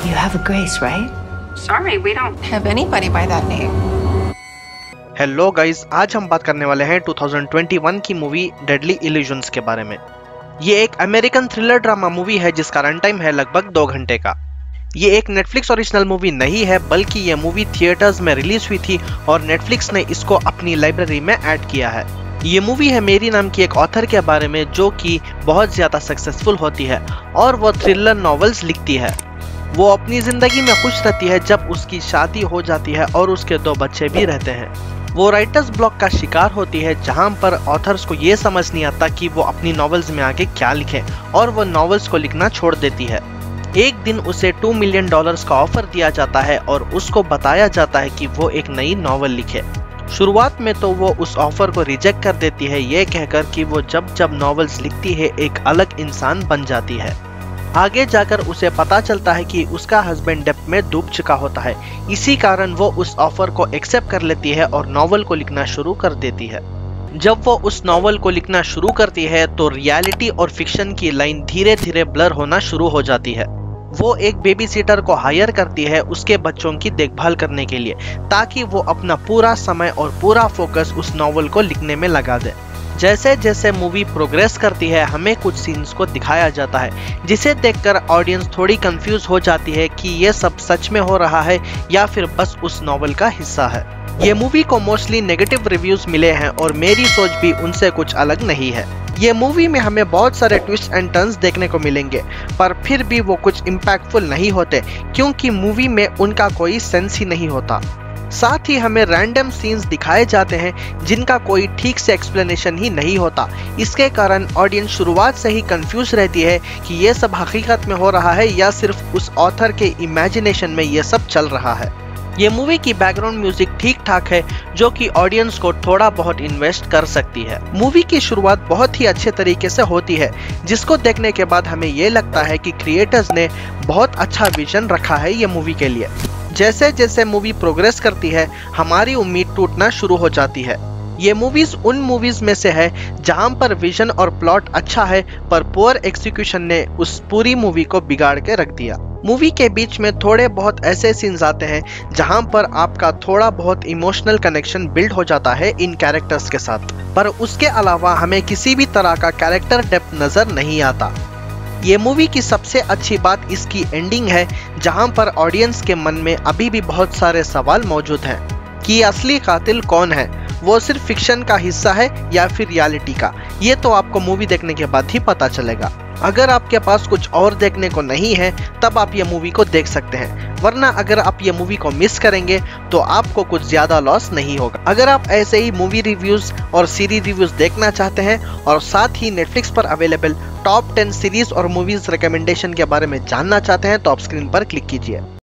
You have a Grace, right? Sorry, we don't have anybody by that name. Hello guys, आज हम बात करने वाले हैं 2021 की मूवी डेडली इल्यूजन्स के बारे में। ये एक अमेरिकन थ्रिलर ड्रामा मूवी है जिसका रन टाइम है लगभग 2 घंटे का। ये एक नेटफ्लिक्स ओरिजिनल मूवी नहीं है, बल्कि ये मूवी थिएटर्स में रिलीज हुई थी और नेटफ्लिक्स ने इसको अपनी लाइब्रेरी में ऐड किया है। ये मूवी है मेरी नाम की एक ऑथर के बारे में जो कि बहुत ज़्यादा सक्सेसफुल होती है और वो थ्रिलर नॉवेल्स लिखती है। वो अपनी ज़िंदगी में खुश रहती है जब उसकी शादी हो जाती है और उसके 2 बच्चे भी रहते हैं। वो राइटर्स ब्लॉक का शिकार होती है जहां पर ऑथर्स को ये समझ नहीं आता कि वो अपनी नॉवेल्स में आगे क्या लिखें और वो नॉवेल्स को लिखना छोड़ देती है। एक दिन उसे $2 मिलियन का ऑफर दिया जाता है और उसको बताया जाता है कि वो एक नई नॉवेल लिखे। शुरुआत में तो वो उस ऑफर को रिजेक्ट कर देती है, ये कहकर कि वो जब जब नॉवेल्स लिखती है एक अलग इंसान बन जाती है। आगे जाकर उसे पता चलता है कि उसका हस्बैंड डेप्थ में डूब चुका होता है। इसी कारण वो उस ऑफर को एक्सेप्ट कर लेती है और नॉवेल को लिखना शुरू कर देती है। जब वो उस नॉवेल को लिखना शुरू करती है तो रियलिटी और फिक्शन की लाइन धीरे धीरे ब्लर होना शुरू हो जाती है। वो एक बेबी सिटर को हायर करती है उसके बच्चों की देखभाल करने के लिए, ताकि वो अपना पूरा समय और पूरा फोकस उस नॉवेल को लिखने में लगा दे। जैसे जैसे मूवी प्रोग्रेस करती है हमें कुछ सीन्स को दिखाया जाता है जिसे देखकर ऑडियंस थोड़ी कंफ्यूज हो जाती है कि ये सब सच में हो रहा है या फिर बस उस नॉवेल का हिस्सा है। ये मूवी को मोस्टली नेगेटिव रिव्यूज मिले हैं और मेरी सोच भी उनसे कुछ अलग नहीं है। ये मूवी में हमें बहुत सारे ट्विस्ट एंड टर्न्स देखने को मिलेंगे, पर फिर भी वो कुछ इम्पैक्टफुल नहीं होते क्योंकि मूवी में उनका कोई सेंस ही नहीं होता। साथ ही हमें रैंडम सीन्स दिखाए जाते हैं जिनका कोई ठीक से एक्सप्लेनेशन ही नहीं होता। इसके कारण ऑडियंस शुरुआत से ही कंफ्यूज रहती है कि ये सब हकीकत में हो रहा है या सिर्फ उस ऑथर के इमेजिनेशन में ये सब चल रहा है। ये मूवी की बैकग्राउंड म्यूजिक ठीक ठाक है जो कि ऑडियंस को थोड़ा बहुत इन्वेस्ट कर सकती है। मूवी की शुरुआत बहुत ही अच्छे तरीके से होती है जिसको देखने के बाद हमें ये लगता है कि क्रिएटर्स ने बहुत अच्छा विजन रखा है ये मूवी के लिए। जैसे जैसे मूवी प्रोग्रेस करती है हमारी उम्मीद टूटना शुरू हो जाती है। ये मूवीज उन मूवीज में से है जहां पर विजन और प्लॉट अच्छा है पर पुअर एग्जीक्यूशन ने उस पूरी मूवी को बिगाड़ के रख दिया। मूवी के बीच में थोड़े बहुत ऐसे सीन्स आते हैं जहां पर आपका थोड़ा बहुत इमोशनल कनेक्शन बिल्ड हो जाता है इन कैरेक्टर्स के साथ, पर उसके अलावा हमें किसी भी तरह का कैरेक्टर डेप्थ नजर नहीं आता। ये मूवी की सबसे अच्छी बात इसकी एंडिंग है जहां पर ऑडियंस के मन में अभी भी बहुत सारे सवाल मौजूद हैं कि असली कातिल कौन है, वो सिर्फ फिक्शन का हिस्सा है या फिर रियलिटी का। ये तो आपको मूवी देखने के बाद ही पता चलेगा। अगर आपके पास कुछ और देखने को नहीं है तब आप ये मूवी को देख सकते हैं, वरना अगर आप ये मूवी को मिस करेंगे तो आपको कुछ ज्यादा लॉस नहीं होगा। अगर आप ऐसे ही मूवी रिव्यूज और सीरीज रिव्यूज देखना चाहते हैं और साथ ही नेटफ्लिक्स पर अवेलेबल टॉप 10 सीरीज और मूवीज रिकमेंडेशन के बारे में जानना चाहते हैं तो आप स्क्रीन पर क्लिक कीजिए।